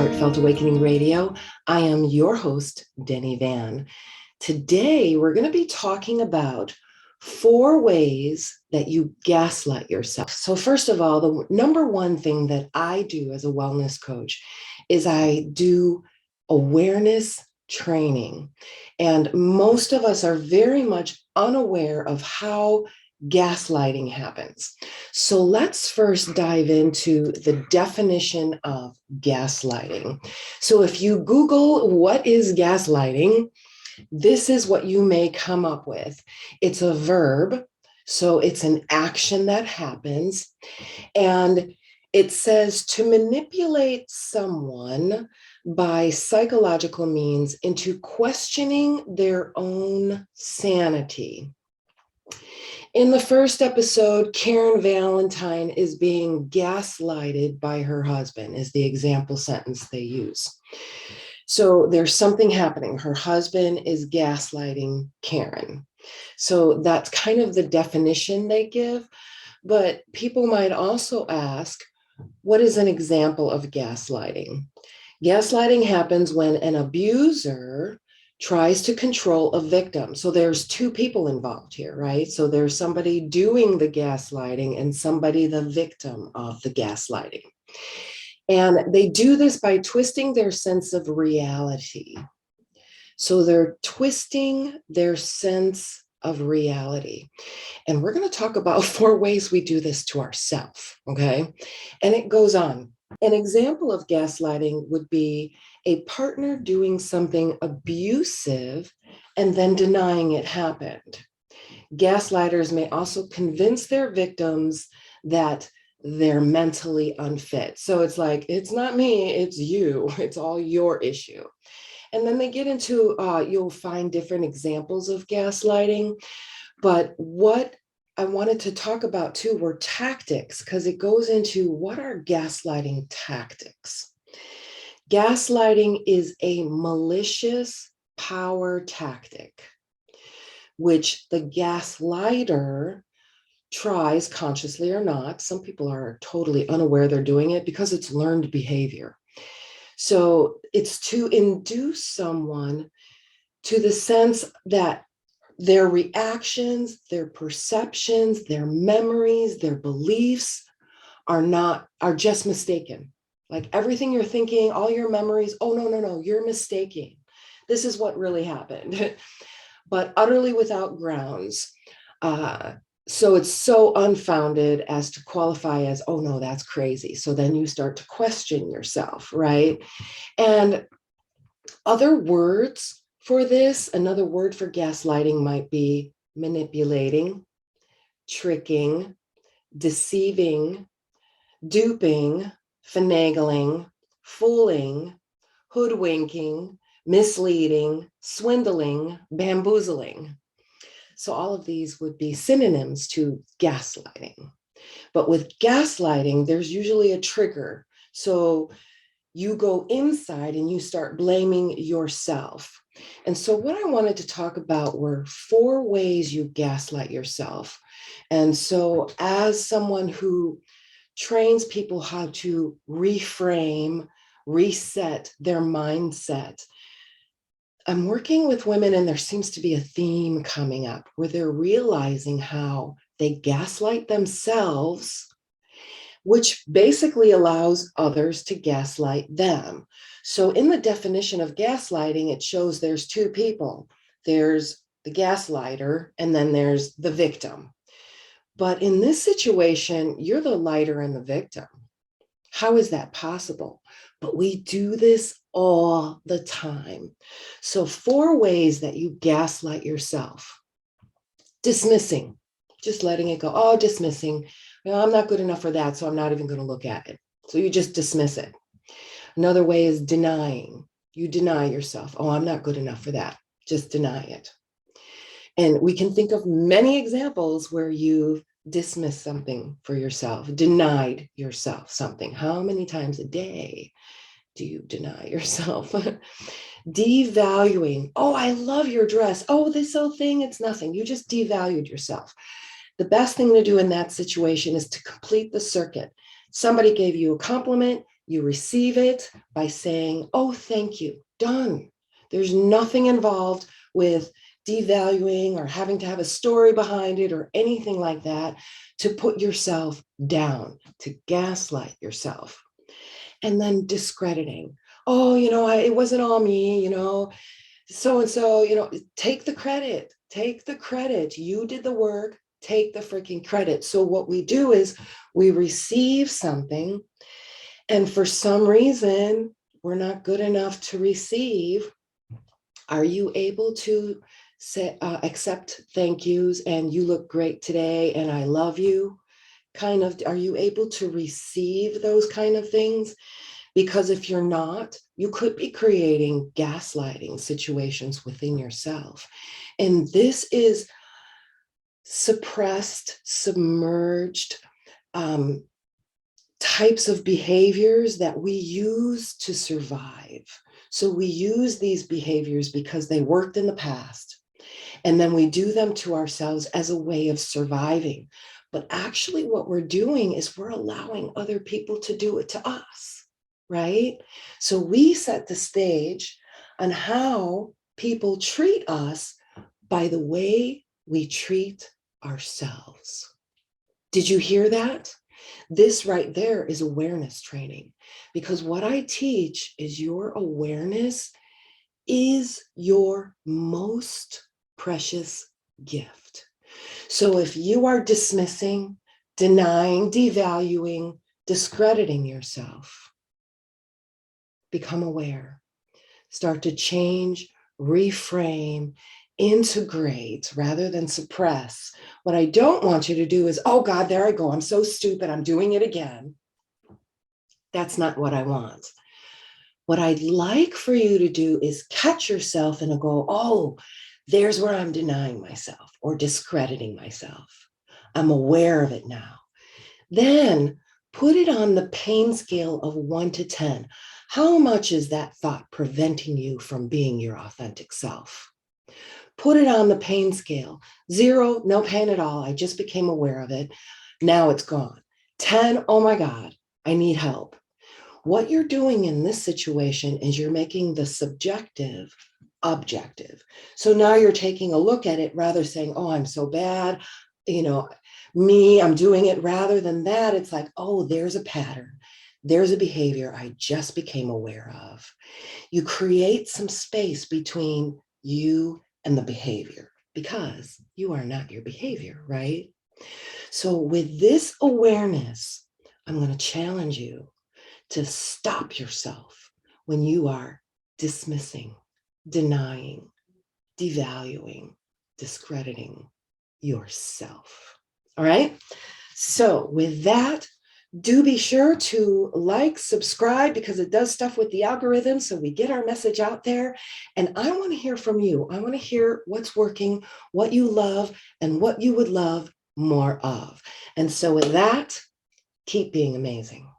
Heartfelt Awakening Radio. I am your host, Denny Van. Today, we're going to be talking about 4 ways that you gaslight yourself. So first of all, the number one thing that I do as a wellness coach is I do awareness training. And most of us are very much unaware of how gaslighting happens. So let's first dive into the definition of gaslighting. So if you Google what is gaslighting, this is what you may come up with. It's a verb, so it's an action that happens, and it says to manipulate someone by psychological means into questioning their own sanity. In the first episode, Karen Valentine is being gaslighted by her husband, is the example sentence they use. So there's something happening. Her husband is gaslighting Karen. So that's kind of the definition they give. But people might also ask, what is an example of gaslighting? Gaslighting happens when an abuser tries to control a victim. So there's 2 people involved here, right? So there's somebody doing the gaslighting and somebody the victim of the gaslighting. And they do this by twisting their sense of reality. So they're twisting their sense of reality. And we're going to talk about 4 ways we do this to ourselves, okay? And it goes on. An example of gaslighting would be a partner doing something abusive and then denying it happened. Gaslighters may also convince their victims that they're mentally unfit. So it's like, it's not me, it's you. It's all your issue. And then they get into, you'll find different examples of gaslighting. But what I wanted to talk about too were tactics, because it goes into what are gaslighting tactics. Gaslighting is a malicious power tactic, which the gaslighter tries, consciously or not. Some people are totally unaware they're doing it because it's learned behavior. So it's to induce someone to the sense that their reactions, their perceptions, their memories, their beliefs are just mistaken. Like everything you're thinking, all your memories, oh, no, you're mistaking. This is what really happened, but utterly without grounds. So it's so unfounded as to qualify as, oh no, that's crazy. So then you start to question yourself, right? And other words for this, another word for gaslighting might be manipulating, tricking, deceiving, duping, finagling, fooling, hoodwinking, misleading, swindling, bamboozling. So all of these would be synonyms to gaslighting. But with gaslighting, there's usually a trigger. So you go inside and you start blaming yourself. And so what I wanted to talk about were 4 ways you gaslight yourself. And so as someone who trains people how to reframe, reset their mindset, I'm working with women, and there seems to be a theme coming up where they're realizing how they gaslight themselves, which basically allows others to gaslight them. So in the definition of gaslighting, it shows there's 2 people. There's the gaslighter, and then there's the victim. But in this situation, you're the lighter and the victim. How is that possible? But we do this all the time. So 4 ways that you gaslight yourself. Dismissing, just letting it go. Oh, dismissing. Well, I'm not good enough for that, so I'm not even going to look at it. So you just dismiss it. Another way is denying. You deny yourself. Oh, I'm not good enough for that. Just deny it. And we can think of many examples where you've dismissed something for yourself, denied yourself something. How many times a day do you deny yourself? Devaluing. Oh, I love your dress. Oh, this whole thing, it's nothing. You just devalued yourself. The best thing to do in that situation is to complete the circuit. Somebody gave you a compliment, You receive it by saying, oh, thank you, done. There's nothing involved with devaluing or having to have a story behind it or anything like that to put yourself down, to gaslight yourself. And then discrediting. Oh, it wasn't all me, so and so, take the credit, take the credit. You did the work, take the freaking credit. So what we do is we receive something, and for some reason, we're not good enough to receive. Are you able to say, accept thank yous and you look great today and I love you? Kind of, are you able to receive those kind of things? Because if you're not, you could be creating gaslighting situations within yourself. And this is suppressed, submerged types of behaviors that we use to survive. So we use these behaviors because they worked in the past, and then we do them to ourselves as a way of surviving. But actually what we're doing is we're allowing other people to do it to us, right? So we set the stage on how people treat us by the way we treat ourselves. Did you hear that? This right there is awareness training, because what I teach is your awareness is your most precious gift. So if you are dismissing, denying, devaluing, discrediting yourself, become aware. Start to change, reframe, integrate rather than suppress. What I don't want you to do is, oh God, there I go. I'm so stupid. I'm doing it again. That's not what I want. What I'd like for you to do is catch yourself and go, oh, there's where I'm denying myself or discrediting myself. I'm aware of it now. Then put it on the pain scale of 1 to 10. How much is that thought preventing you from being your authentic self? Put it on the pain scale. 0, no pain at all. I just became aware of it. Now it's gone. 10, oh my God, I need help. What you're doing in this situation is you're making the subjective objective. So now you're taking a look at it rather saying, oh, I'm so bad, I'm doing it, rather than that. It's like, oh, there's a pattern. There's a behavior I just became aware of. You create some space between you and the behavior because you are not your behavior, right? So with this awareness, I'm going to challenge you to stop yourself when you are dismissing, denying, devaluing, discrediting yourself. All right. So with that, do be sure to like, subscribe, because it does stuff with the algorithm so we get our message out there. And I want to hear from you. I want to hear what's working, what you love, and what you would love more of. And so with that, keep being amazing.